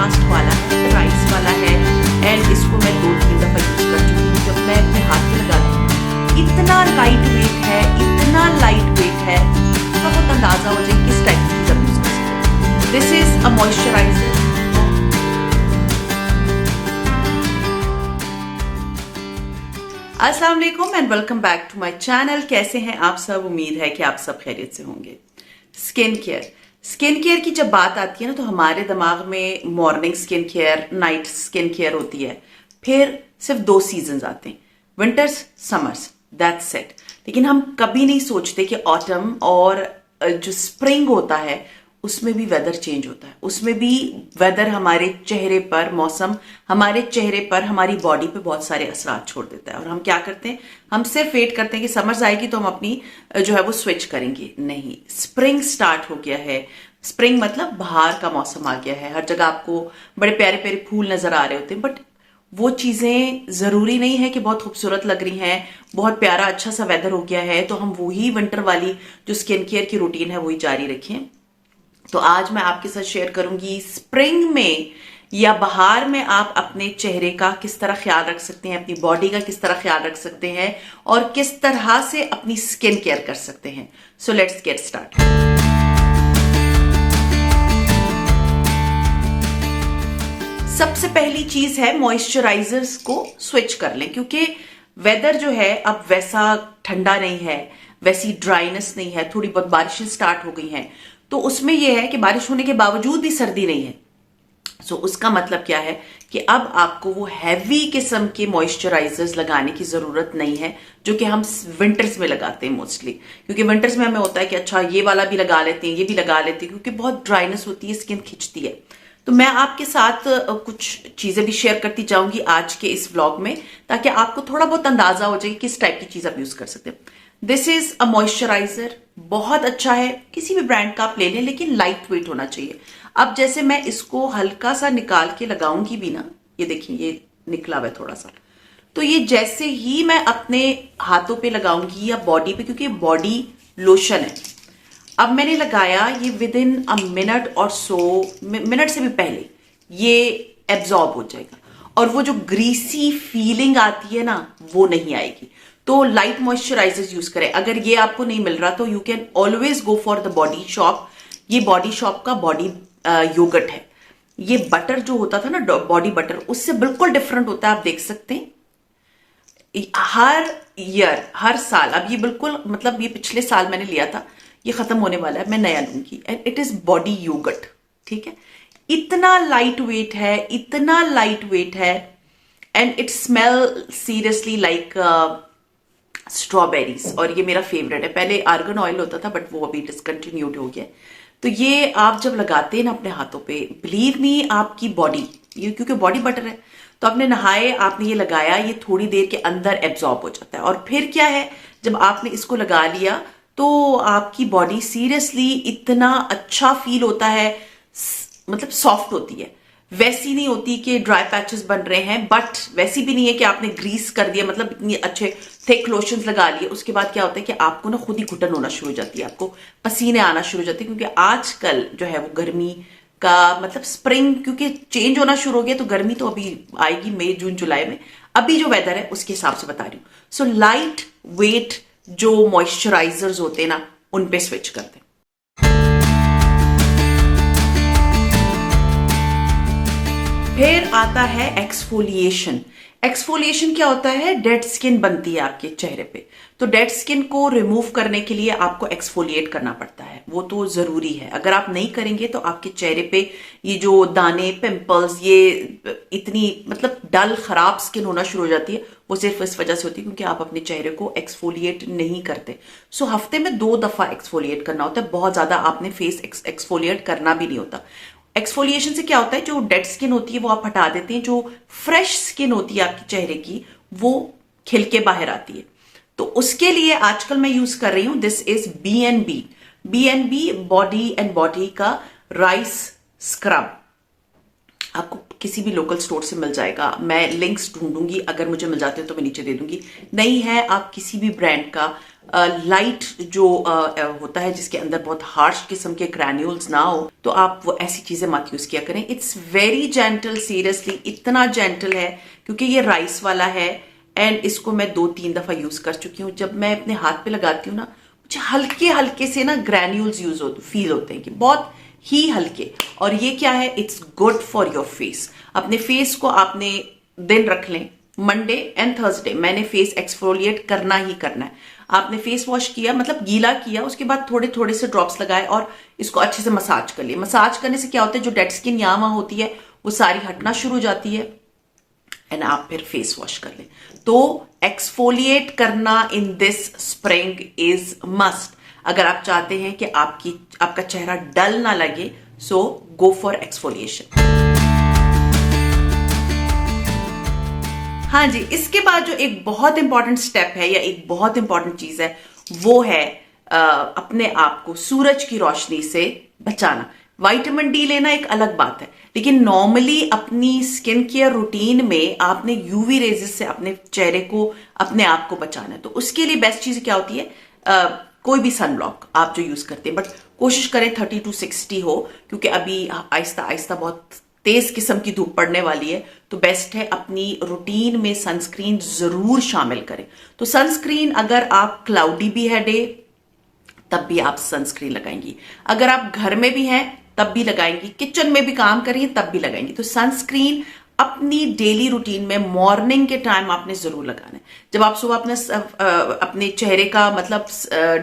Mask वाला है, price वाला है एंड इसको मैं 2-3 दफा यूज कर चुकी हूँ। जब मैं अपने हाथ में लगाती हूँ इतना लाइट वेट है, इतना लाइट वेट है, थोड़ा बहुत अंदाजा हो जाए किस टाइप की चीज यूज कर सकते हैं। This is a moisturizer. अस्सलाम वालेकुम and welcome back to my channel. कैसे हैं आप सब? उम्मीद है कि आप सब खैरियत से होंगे। स्किन केयर की जब बात आती है ना तो हमारे दिमाग में morning skin care, night skin care होती है। फिर सिर्फ 2 सीजन्स आते हैं, विंटर्स, समर्स, दैट्स इट। लेकिन हम कभी नहीं सोचते कि ऑटम और जो स्प्रिंग होता है उसमें भी वेदर चेंज होता है, उसमें भी वेदर हमारे चेहरे पर, मौसम हमारे चेहरे पर, हमारी बॉडी पे बहुत सारे असरात छोड़ देता है। और हम क्या करते हैं, हम सिर्फ वेट करते हैं कि समर्स आएगी तो हम अपनी जो है वो स्विच करेंगे। नहीं, स्प्रिंग स्टार्ट हो गया है। स्प्रिंग मतलब बाहर का मौसम आ गया है। हर जगह आपको बड़े प्यारे प्यारे फूल नजर आ रहे होते हैं, बट वो चीजें जरूरी नहीं है कि बहुत खूबसूरत लग रही हैं, बहुत प्यारा अच्छा सा वेदर हो गया है तो हम वही विंटर वाली जो स्किन केयर की रूटीन है वही जारी रखें। तो आज मैं आपके साथ शेयर करूंगी स्प्रिंग में या बाहर में आप अपने चेहरे का किस तरह ख्याल रख सकते हैं, अपनी बॉडी का किस तरह ख्याल रख सकते हैं और किस तरह से अपनी स्किन केयर कर सकते हैं। So let's get start. सबसे पहली चीज है मॉइस्चराइजर्स को स्विच कर लें, क्योंकि वेदर जो है अब वैसा ठंडा नहीं है, वैसी ड्राइनेस नहीं है, थोड़ी बहुत बारिशें स्टार्ट हो गई हैं तो उसमें यह है कि बारिश होने के बावजूद भी सर्दी नहीं है। सो उसका मतलब क्या है कि अब आपको वो हैवी किस्म के मॉइस्चराइजर्स लगाने की जरूरत नहीं है जो कि हम विंटर्स में लगाते हैं मोस्टली। क्योंकि विंटर्स में हमें होता है कि अच्छा ये वाला भी लगा लेते हैं, ये भी लगा लेते हैं, क्योंकि बहुत ड्राइनेस होती है, स्किन खिंचती है। तो मैं आपके साथ कुछ चीजें भी शेयर करती जाऊंगी आज के इस व्लॉग में, ताकि आपको थोड़ा बहुत अंदाजा हो जाए किस टाइप की चीज आप यूज कर सकते हैं। दिस इज अ मॉइस्चराइजर, बहुत अच्छा है, किसी भी ब्रांड का आप ले लें, लेकिन लाइट वेट होना चाहिए। अब जैसे मैं इसको हल्का सा निकाल के लगाऊंगी भी ना, ये देखिए ये निकला हुआ है थोड़ा सा, तो ये जैसे ही मैं अपने हाथों पे लगाऊंगी या बॉडी पे, क्योंकि बॉडी लोशन है, अब मैंने लगाया ये विद इन अ मिनट और सो, मिनट से भी पहले ये एब्जॉर्ब हो जाएगा और वो जो ग्रीसी फीलिंग आती है ना वो नहीं आएगी। तो लाइट मॉइस्चराइजर्स यूज करें। अगर ये आपको नहीं मिल रहा तो you can always go for the body shop. ये बॉडी शॉप का बॉडी योगर्ट है। ये बटर जो होता था ना, बॉडी बटर, उससे बिल्कुल डिफरेंट होता है, आप देख सकते हैं। हर ईयर, हर साल, अब ये बिल्कुल मतलब ये पिछले साल मैंने लिया था, ये खत्म होने वाला है, मैं नया लूंगी। And it is body yogurt, ठीक है। इतना लाइट वेट है, इतना लाइट वेट है, and it smell seriously like strawberries. और ये मेरा फेवरेट है। पहले आर्गन ऑयल होता था बट वो अभी डिसकंटिन्यूड हो गया। तो ये आप जब लगाते हैं ना अपने हाथों पे, बिलीव मी, आपकी बॉडी, ये क्योंकि बॉडी बटर है तो आपने नहाए, आपने ये लगाया, ये थोड़ी देर के अंदर एब्जॉर्ब हो जाता है। और फिर क्या है, जब आपने इसको लगा लिया तो आपकी बॉडी सीरियसली इतना अच्छा फील होता है, मतलब सॉफ्ट होती है। वैसी नहीं होती कि ड्राई पैचेस बन रहे हैं, बट वैसी भी नहीं है कि आपने ग्रीस कर दिया, मतलब इतनी अच्छे थिक लोशंस लगा लिए, उसके बाद क्या होता है कि आपको ना खुद ही घुटन होना शुरू हो जाती है, आपको पसीने आना शुरू हो जाते हैं। क्योंकि आजकल जो है वो गर्मी का मतलब स्प्रिंग क्योंकि चेंज होना शुरू हो गया, तो गर्मी तो अभी आएगी मई जून जुलाई में। अभी जो वेदर है उसके हिसाब से बता रही हूँ। सो लाइट वेट जो मॉइस्चराइजर्स होते हैं ना, उन पे स्विच करते हैं। फिर आता है एक्सफोलिएशन। एक्सफोलिएशन क्या होता है? डेड स्किन बनती है आपके चेहरे पे, तो डेड स्किन को रिमूव करने के लिए आपको एक्सफोलिएट करना पड़ता है। वो तो जरूरी है। अगर आप नहीं करेंगे तो आपके चेहरे पे ये जो दाने, पिंपल्स, ये इतनी मतलब डल खराब स्किन होना शुरू हो जाती है। वो सिर्फ इस वजह से होती है क्योंकि आप अपने चेहरे को एक्सफोलिएट नहीं करते। सो हफ्ते में 2 दफा एक्सफोलिएट करना होता है। बहुत ज्यादा आपने फेस एक्सफोलिएट करना भी नहीं होता। एक्सफोलिएशन से क्या होता है, जो डेड स्किन होती है वो आप हटा देते हैं, जो फ्रेश स्किन होती है आपके चेहरे की वो खिल के बाहर आती है। तो उसके लिए आजकल मैं यूज कर रही हूं, this is B body and body का राइस स्क्रब। आपको किसी भी लोकल स्टोर से मिल जाएगा, मैं लिंक्स ढूंढूंगी, अगर मुझे मिल जाते हैं तो मैं नीचे दे दूंगी। नहीं है, आप किसी भी ब्रांड का लाइट जो होता है जिसके अंदर बहुत हार्श किस्म के ग्रैन्यूल्स ना हो, तो आप वो ऐसी चीजें मत यूज किया करें। इट्स वेरी जेंटल, सीरियसली इतना जेंटल है क्योंकि ये राइस वाला है एंड इसको मैं 2-3 दफा यूज कर चुकी हूँ। जब मैं अपने हाथ पे लगाती हूँ ना, मुझे हल्के हल्के से ना ग्रैन्यूल्स फील होते हैं कि बहुत ही हल्के। और ये क्या है, it's good for your face. अपने फेस को आपने दिन रख लें, मंडे एंड थर्सडे मैंने फेस एक्सफोलिएट करना ही करना है। आपने फेस वॉश किया, मतलब गीला किया, उसके बाद थोड़े थोड़े से ड्रॉप्स लगाए और इसको अच्छे से मसाज कर लिए। मसाज करने से क्या होता है, जो डेड स्किन यहाँ वहां होती है वो सारी हटना शुरू हो जाती है एंड आप फिर फेस वॉश कर लें। तो एक्सफोलिएट करना in this spring is must. अगर आप चाहते हैं कि आपका चेहरा डल ना लगे, सो गो फॉर एक्सफोलिएशन। हाँ जी, इसके बाद जो एक बहुत इंपॉर्टेंट स्टेप है या एक बहुत इंपॉर्टेंट चीज है वो है अपने आप को सूरज की रोशनी से बचाना। विटामिन डी लेना एक अलग बात है, लेकिन नॉर्मली अपनी स्किन केयर रूटीन में आपने यूवी रेजेस से अपने चेहरे को, अपने आप को बचाना है। तो उसके लिए बेस्ट चीज क्या होती है, कोई भी सनब्लॉक आप जो यूज करते हैं, बट कोशिश करें 30 to 60 हो, क्योंकि अभी आहिस्ता आहिस्ता बहुत तेज किस्म की धूप पड़ने वाली है। तो बेस्ट है अपनी रूटीन में सनस्क्रीन जरूर शामिल करें। तो सनस्क्रीन अगर आप क्लाउडी भी है डे तब भी आप सनस्क्रीन लगाएंगी, अगर आप घर में भी हैं तब भी लगाएंगी, किचन में भी काम करिए तब भी लगाएंगी। तो सनस्क्रीन अपनी डेली रूटीन में मॉर्निंग के टाइम आपने जरूर लगाना है। जब आप सुबह अपने चेहरे का मतलब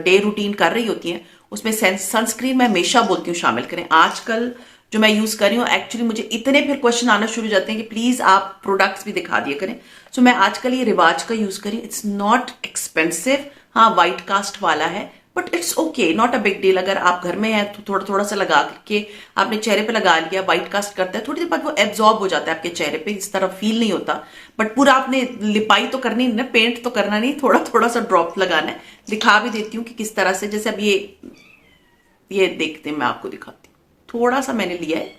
डे रूटीन कर रही होती हैं, उसमें सनस्क्रीन मैं हमेशा बोलती हूँ शामिल करें। आजकल जो मैं यूज कर रही हूँ, एक्चुअली मुझे इतने फिर क्वेश्चन आना शुरू हो जाते हैं कि प्लीज आप प्रोडक्ट्स भी दिखा दिया करें। सो मैं आजकल ये रिवाज का यूज करी। इट्स नॉट एक्सपेंसिव, हाँ व्हाइट कास्ट वाला है, but it's okay, not a big deal. अगर आप घर में हैं तो थोड़ा थोड़ा सा लगा के आपने चेहरे पे लगा लिया, व्हाइट कास्ट करता है, थोड़ी देर बाद वो एब्जॉर्ब हो जाता है आपके चेहरे पे, इस तरह फील नहीं होता। बट पूरा आपने लिपाई तो करनी नहीं ना, पेंट तो करना नहीं, थोड़ा थोड़ा सा ड्रॉप लगाना है। दिखा भी देती हूँ कि किस तरह से, जैसे अब ये देखते हैं, मैं आपको दिखाती हूँ। थोड़ा सा मैंने लिया है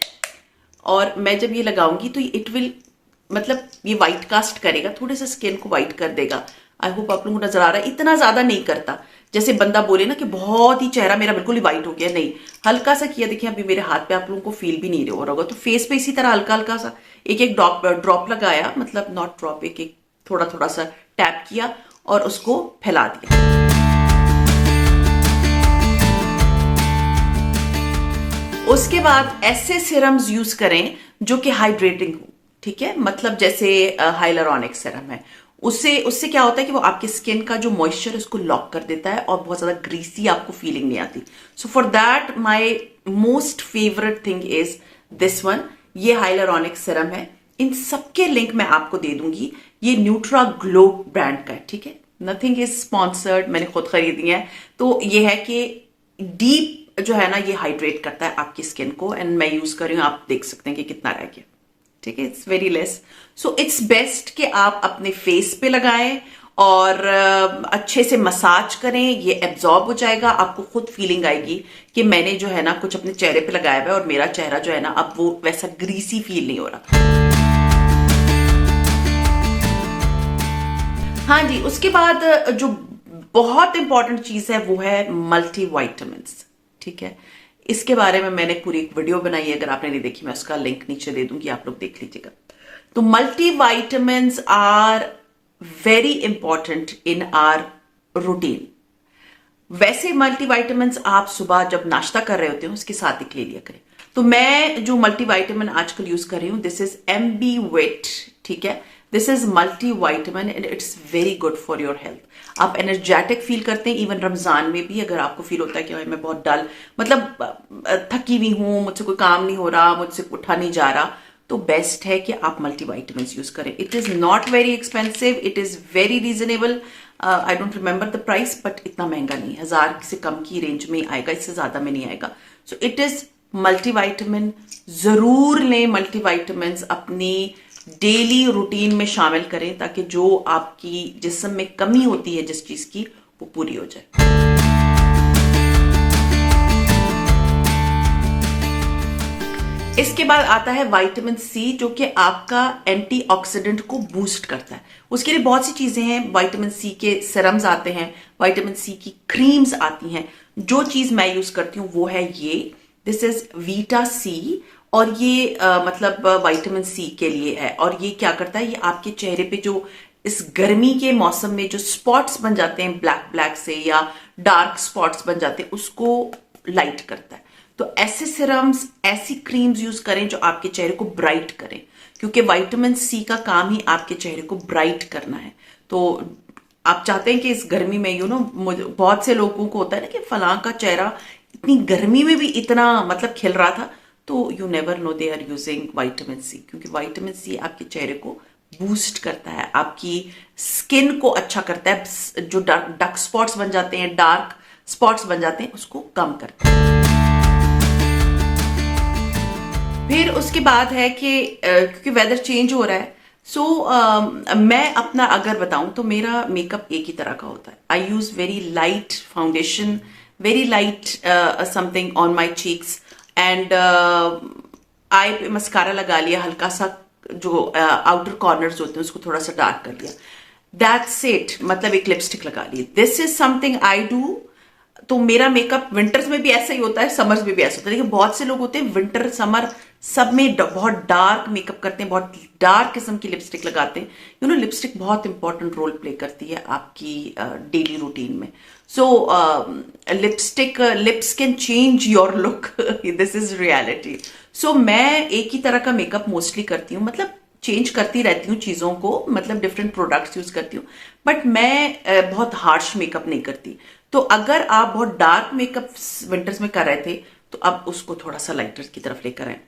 और मैं जब ये लगाऊंगी तो इट विल, मतलब ये व्हाइट कास्ट करेगा, थोड़े से स्किन को व्हाइट कर देगा। आई होप आप लोगों को नजर आ रहा है। इतना ज्यादा नहीं करता जैसे बंदा बोले ना कि बहुत ही चेहरा मेरा बिल्कुल ही व्हाइट हो गया, नहीं, हल्का सा किया। देखिए अभी मेरे हाथ पे आप लोगों को फील भी नहीं हो रहा होगा। तो फेस पे इसी तरह हल्का हल्का सा एक एक ड्रॉप लगाया, मतलब नॉट ड्रॉप, एक एक थोड़ा थोड़ा सा टैप किया और उसको फैला दिया। उसके बाद ऐसे सीरम्स यूज करें जो कि हाइड्रेटिंग हो, ठीक है, मतलब जैसे हाइलुरोनिक सीरम है, उससे क्या होता है कि वो आपके स्किन का जो मॉइस्चर है उसको लॉक कर देता है और बहुत ज्यादा ग्रीसी आपको फीलिंग नहीं आती। So for that my most favourite thing is this one. ये हाइलुरोनिक सीरम है। इन सबके लिंक मैं आपको दे दूंगी। ये न्यूट्रा ग्लो ब्रांड का है, ठीक है, नथिंग इज स्पॉन्सर्ड, मैंने खुद खरीदी है। तो ये है कि डीप जो है ना, ये हाइड्रेट करता है आपकी स्किन को, एंड मैं यूज कर रही हूँ, आप देख सकते हैं कि कितना रह गया, ठीक है, it's very less. So it's best कि आप अपने फेस पे लगाएं और अच्छे से मसाज करें, ये एब्जॉर्ब हो जाएगा, आपको खुद फीलिंग आएगी कि मैंने जो है ना कुछ अपने चेहरे पे लगाया हुआ है और मेरा चेहरा जो है ना अब वो वैसा ग्रीसी फील नहीं हो रहा। हाँ जी, उसके बाद जो बहुत इंपॉर्टेंट चीज है वो है मल्टीविटामिन्स, ठीक है। इसके बारे में मैंने पूरी एक वीडियो बनाई है, अगर आपने नहीं देखी मैं उसका लिंक नीचे दे दूंगी, आप लोग देख लीजिएगा। तो multivitamins are very important in our routine. वैसे मल्टीविटामिन्स आप सुबह जब नाश्ता कर रहे होते हो उसके साथ ही ले लिया करें। तो मैं जो मल्टीविटामिन आजकल यूज कर रही हूं, दिस इज MB Vit, ठीक है, this is multivitamin and it's very good for your health. आप एनर्जेटिक फील करते हैं, इवन रमजान में भी अगर आपको फील होता है कि भाई मैं बहुत डल, मतलब थकी हुई हूं, मुझसे कोई काम नहीं हो रहा, मुझसे उठा नहीं जा रहा, तो बेस्ट है कि आप मल्टीविटामिन यूज करें। It is not very expensive, it is very reasonable. I don't remember the price, but इतना महंगा नहीं, 1000 से कम की रेंज में आएगा, इससे ज्यादा में नहीं आएगा। सो इट इज मल्टीविटामिन, जरूर लें मल्टीविटामिन, अपनी डेली रूटीन में शामिल करें ताकि जो आपकी जिस्म में कमी होती है जिस चीज की, वो पूरी हो जाए। इसके बाद आता है विटामिन सी, जो कि आपका एंटीऑक्सीडेंट को बूस्ट करता है। उसके लिए बहुत सी चीजें हैं। विटामिन सी के सीरम्स आते हैं, विटामिन सी की क्रीम्स आती हैं। जो चीज मैं यूज करती हूँ वो है ये, दिस इज वीटा सी, और ये मतलब विटामिन सी के लिए है। और ये क्या करता है, ये आपके चेहरे पे जो इस गर्मी के मौसम में जो स्पॉट्स बन जाते हैं ब्लैक ब्लैक से, या डार्क स्पॉट्स बन जाते हैं, उसको लाइट करता है। तो ऐसे सिरम्स, ऐसी क्रीम्स यूज करें जो आपके चेहरे को ब्राइट करें, क्योंकि विटामिन सी का काम ही आपके चेहरे को ब्राइट करना है। तो आप चाहते हैं कि इस गर्मी में बहुत से लोगों को होता है ना कि फलां का चेहरा इतनी गर्मी में भी इतना मतलब खिल रहा था, तो you never know they are using vitamin C, क्योंकि विटामिन सी आपके चेहरे को बूस्ट करता है, आपकी स्किन को अच्छा करता है, जो डार्क स्पॉट्स बन जाते हैं, डार्क स्पॉट्स बन जाते हैं, उसको कम करता है। फिर उसके बाद है कि क्योंकि वेदर चेंज हो रहा है, मैं अपना अगर बताऊं तो मेरा मेकअप एक ही तरह का होता है। I use very light foundation, very light something on my cheeks, and I पे मस्कारा लगा लिया, हल्का सा जो आउटर कॉर्नर्स होते हैं उसको थोड़ा सा डार्क कर लिया, दैट्स इट। मतलब एक लिपस्टिक लगा ली। This is something I do. तो मेरा मेकअप विंटर्स में भी ऐसा ही होता है, समर्स में भी ऐसा होता है। लेकिन बहुत से लोग होते हैं विंटर समर सब में बहुत डार्क मेकअप करते हैं, बहुत डार्क किस्म की लिपस्टिक लगाते हैं। लिपस्टिक बहुत इंपॉर्टेंट रोल प्ले करती है आपकी डेली रूटीन में। Lipstick, lips can change your look, this is reality. मैं एक ही तरह का मेकअप मोस्टली करती हूँ, मतलब चेंज करती रहती हूँ चीजों को, मतलब डिफरेंट प्रोडक्ट्स यूज करती हूँ, बट मैं बहुत हार्श मेकअप नहीं करती। तो अगर आप बहुत डार्क मेकअप विंटर्स में कर रहे थे, तो अब उसको थोड़ा सा लाइटर की तरफ लेकर आए।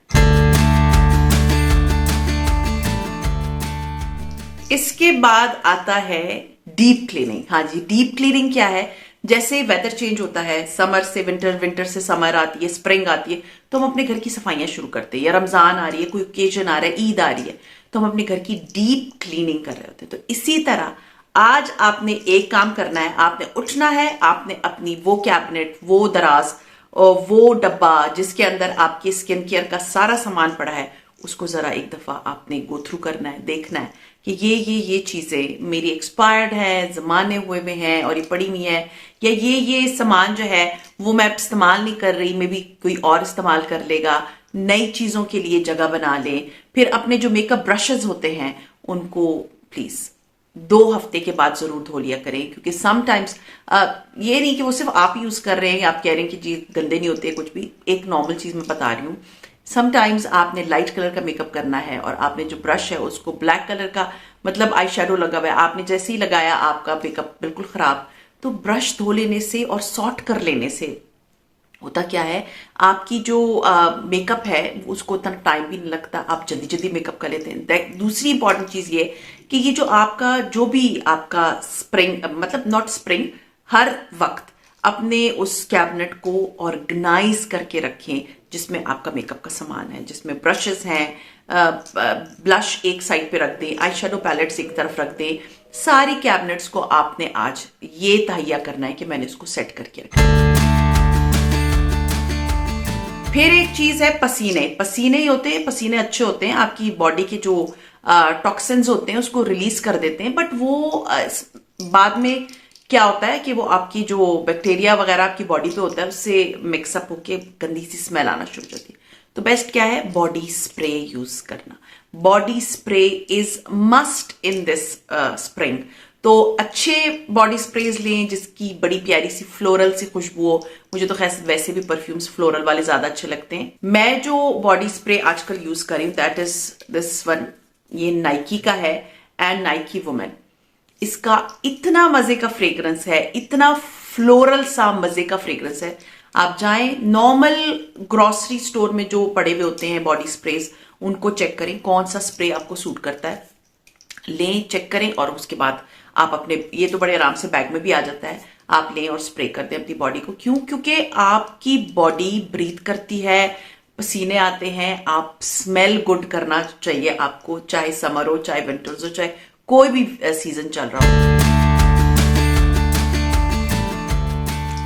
इसके बाद आता है डीप क्लीनिंग। हाँ जी, डीप क्लीनिंग क्या है? जैसे वेदर चेंज होता है, समर से विंटर, विंटर से समर आती है, स्प्रिंग आती है, तो हम अपने घर की सफाइयां शुरू करते हैं, या रमजान आ रही है, कोई ओकेजन आ रहा है, ईद आ रही है, तो हम अपने घर की डीप क्लीनिंग कर रहे होते हैं। तो इसी तरह आज आपने एक काम करना है, आपने उठना है, आपने अपनी वो कैबिनेट, वो दराज और वो डब्बा जिसके अंदर आपकी स्किन केयर का सारा सामान पड़ा है, उसको जरा एक दफा आपने गो थ्रू करना है, देखना है कि ये चीजें मेरी एक्सपायर्ड है, जमाने हुए में है और ये पड़ी हुई है, या ये सामान जो है वो मैं इस्तेमाल नहीं कर रही, मे बी कोई और इस्तेमाल कर लेगा। नई चीजों के लिए जगह बना लें। फिर अपने जो मेकअप ब्रशेस होते हैं उनको प्लीज 2 हफ्ते के बाद जरूर धो लिया करें, क्योंकि समटाइम्स ये नहीं कि वो सिर्फ आप यूज कर रहे हैं, आप कह रहे हैं कि जी गंदे नहीं होते कुछ भी। एक नॉर्मल चीज मैं बता रही हूँ, समटाइम्स आपने लाइट कलर का मेकअप करना है और आपने जो ब्रश है उसको ब्लैक कलर का, मतलब आई शेडो लगा हुआ है, आपने जैसे ही लगाया आपका मेकअप बिल्कुल खराब। तो ब्रश धो लेने से और सॉर्ट कर लेने से होता क्या है, आपकी जो मेकअप है उसको उतना टाइम भी नहीं लगता, आप जल्दी जल्दी मेकअप कर लेते हैं। दूसरी इंपॉर्टेंट चीज ये कि ये जो आपका जो भी आपका स्प्रिंग, मतलब नॉट स्प्रिंग, हर वक्त अपने उस कैबिनेट को ऑर्गेनाइज करके रखें जिसमें आपका मेकअप का सामान है, जिसमें ब्रशेस हैं, ब्लश एक साइड पे रख दें, आई शेडो पैलेट्स एक तरफ रख दें। सारी कैबिनेट्स को आपने आज ये तहैया करना है कि मैंने इसको सेट करके रखा। फिर एक चीज है पसीने। पसीने ही होते हैं, पसीने अच्छे होते हैं, आपकी बॉडी के जो टॉक्सिन्स होते हैं उसको रिलीज कर देते हैं, बट वो बाद में क्या होता है कि वो आपकी जो बैक्टीरिया वगैरह आपकी बॉडी पे होता है उससे मिक्सअप होके गंदी सी स्मेल आना शुरू हो जाती है। तो बेस्ट क्या है, बॉडी स्प्रे यूज करना। Body spray is must in this spring. तो अच्छे बॉडी स्प्रेज लें जिसकी बड़ी प्यारी सी फ्लोरल सी खुशबू हो। मुझे तो खैर वैसे भी परफ्यूम्स फ्लोरल वाले ज्यादा अच्छे लगते हैं। मैं जो बॉडी स्प्रे आजकल यूज कर रही हूँ दैट इज दिस वन, ये नाइकी का है, एंड नाइकी वुमेन। इसका इतना मजे का फ्रेग्रेंस है, इतना फ्लोरल सा मजे का फ्रेग्रेंस है। आप जाएं नॉर्मल ग्रोसरी स्टोर में जो पड़े हुए होते हैं बॉडी स्प्रेज, उनको चेक करें कौन सा स्प्रे आपको सूट करता है, लें, चेक करें, और उसके बाद आप अपने, ये तो बड़े आराम से बैग में भी आ जाता है, आप लें और स्प्रे कर दें अपनी बॉडी को। क्यों? क्योंकि आपकी बॉडी ब्रीथ करती है, पसीने आते हैं, आप स्मेल गुड करना चाहिए आपको, चाहे समर हो, चाहे विंटर्स हो, चाहे कोई भी सीजन चल रहा हो।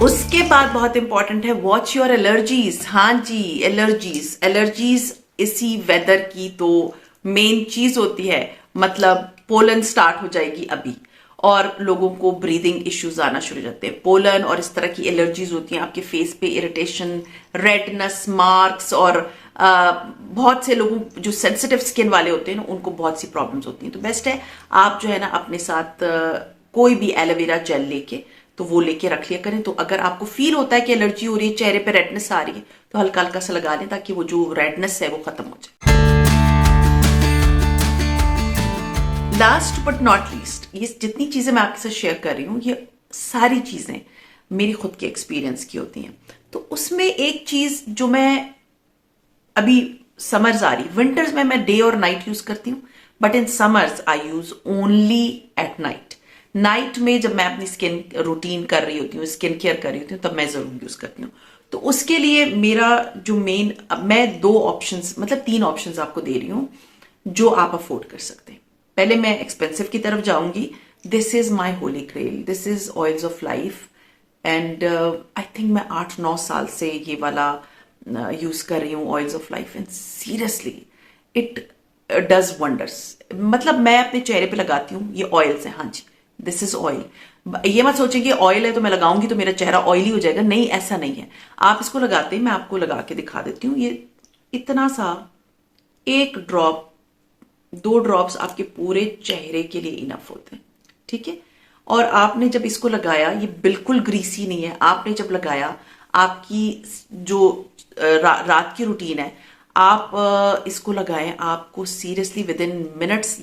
उसके बाद बहुत इंपॉर्टेंट है वॉच योर एलर्जीज। हाँ जी, एलर्जीज इसी वेदर की तो मेन चीज होती है, मतलब पोलन स्टार्ट हो जाएगी अभी और लोगों को ब्रीदिंग इश्यूज आना शुरू हो जाते हैं। पोलन और इस तरह की एलर्जीज होती हैं, आपके फेस पे इरिटेशन, रेडनेस, मार्क्स, और बहुत से लोगों जो सेंसिटिव स्किन वाले होते हैं ना, उनको बहुत सी प्रॉब्लम्स होती हैं। तो बेस्ट है आप जो है ना अपने साथ कोई भी एलोवेरा जेल लेके तो वो लेके रख लिया करें। तो अगर आपको फील होता है कि एलर्जी हो रही है, चेहरे पे रेडनेस आ रही है, तो हल्का हल्का सा लगा लें ताकि वो जो रेडनेस है वो खत्म हो जाए। लास्ट बट नॉट लीस्ट, ये जितनी चीजें मैं आपके साथ शेयर कर रही हूं, ये सारी चीजें मेरी खुद के एक्सपीरियंस की होती हैं। तो उसमें एक चीज जो मैं अभी समर्स आ रही, विंटर्स में मैं डे और नाइट यूज करती हूँ, but in summers I use only at night. Night में जब मैं अपनी स्किन रूटीन कर रही होती हूँ, स्किन केयर कर रही होती हूँ, तब मैं जरूर यूज करती हूँ। तो उसके लिए मेरा जो मेन, मैं 2 ऑप्शंस, मतलब 3 ऑप्शंस आपको दे रही हूँ जो आप अफोर्ड कर सकते हैं। पहले मैं एक्सपेंसिव की तरफ जाऊंगी। This is my holy grail, this is oils of life, and I think मैं 8-9 साल से ये वाला यूज कर रही हूँ, oils of life, and seriously it does wonders. मतलब मैं अपने चेहरे पे लगाती हूँ, ये ऑयल्स है, हाँ जी, दिस इज ऑयल। ये मत सोचिए कि ऑयल है तो मैं लगाऊंगी तो मेरा चेहरा ऑयली हो जाएगा, नहीं, ऐसा नहीं है। आप इसको लगाते हैं, मैं आपको लगा के दिखा देती हूँ। ये इतना सा 1 ड्रॉप, 2 ड्रॉप्स आपके पूरे चेहरे के लिए इनफ होते हैं, ठीक है। और आपने जब इसको लगाया, ये बिल्कुल ग्रीसी नहीं है, आपने जब लगाया, आपकी जो रात की रूटीन है, आप इसको लगाएं, आपको सीरियसली विद इन मिनट्स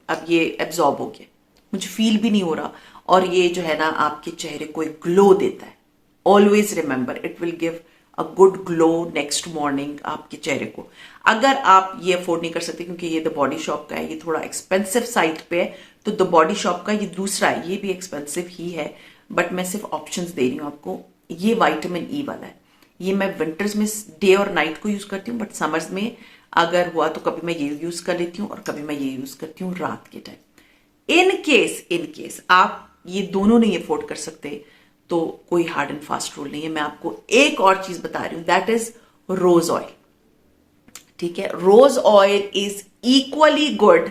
अब ये एब्जॉर्ब हो गया, मुझे फील भी नहीं हो रहा, और ये जो है ना आपके चेहरे को एक ग्लो देता है। Always remember, it will give a good glow next morning आपके चेहरे को। अगर आप ये अफोर्ड नहीं कर सकते, क्योंकि ये द बॉडी शॉप का है, ये थोड़ा एक्सपेंसिव साइट पे है, तो द बॉडी शॉप का ये दूसरा है, ये भी एक्सपेंसिव ही है, बट मैं सिर्फ ऑप्शंस दे रही हूँ आपको। ये विटामिन ई वाला है, ये मैं विंटर्स में डे और नाइट को यूज करती हूँ, बट समर्स में अगर हुआ तो कभी मैं ये यूज कर लेती हूँ और कभी मैं ये यूज करती हूँ रात के टाइम। इन केस आप ये दोनों नहीं अफोर्ड कर सकते, तो कोई हार्ड एंड फास्ट रूल नहीं है। मैं आपको एक और चीज बता रही हूं, दैट इज रोज ऑयल, ठीक है। Rose oil is equally good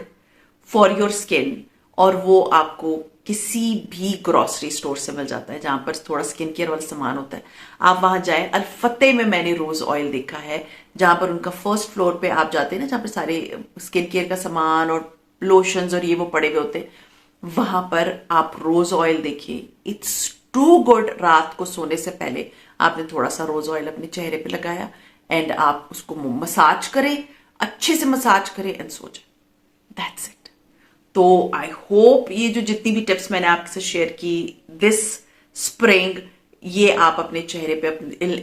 for your skin, और वो आपको किसी भी ग्रोसरी स्टोर से मिल जाता है जहां पर थोड़ा स्किन केयर वाला सामान होता है। आप वहां जाए, अल-फतेह में मैंने रोज ऑयल देखा है, जहां पर उनका फर्स्ट फ्लोर पे आप जाते हैं ना, जहां पर सारे स्किन केयर का सामान और लोशंस और ये वो पड़े हुए होते हैं, वहां पर आप रोज ऑयल देखिए, इट्स टू गुड। रात को सोने से पहले आपने थोड़ा सा रोज ऑयल अपने चेहरे पे लगाया, एंड आप उसको मसाज करें, अच्छे से मसाज करें, एंड सो जाए, दैट्स इट। तो आई होप ये जो जितनी भी टिप्स मैंने आपके साथ शेयर की दिस स्प्रिंग, ये आप अपने चेहरे पे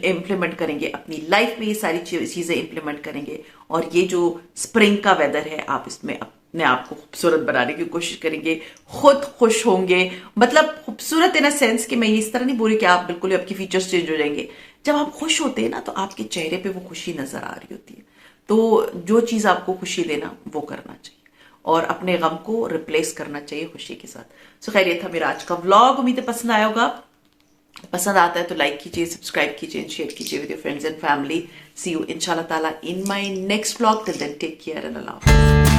इम्प्लीमेंट करेंगे, अपनी लाइफ में ये सारी चीजें इम्प्लीमेंट करेंगे, और ये जो स्प्रिंग का वेदर है, आप इसमें अपने आप को खूबसूरत बनाने की कोशिश करेंगे, खुद खुश होंगे। मतलब खूबसूरत इन अ सेंस कि मैं ये इस तरह नहीं बोल रही कि आप बिल्कुल आपकी फीचर्स चेंज हो जाएंगे। जब आप खुश होते हैं ना, तो आपके चेहरे पे वो खुशी नजर आ रही होती है। तो जो चीज आपको खुशी देना, वो करना चाहिए, और अपने गम को रिप्लेस करना चाहिए खुशी के साथ। सो खैर, ये था मेरा आज का व्लॉग, उम्मीद है पसंद आया होगा। पसंद आता है तो लाइक कीजिए, सब्सक्राइब कीजिए, शेयर कीजिए with your friends and family. See you इंशाल्लाह ताला in my next vlog. Till then take care and Allah हाफिज़।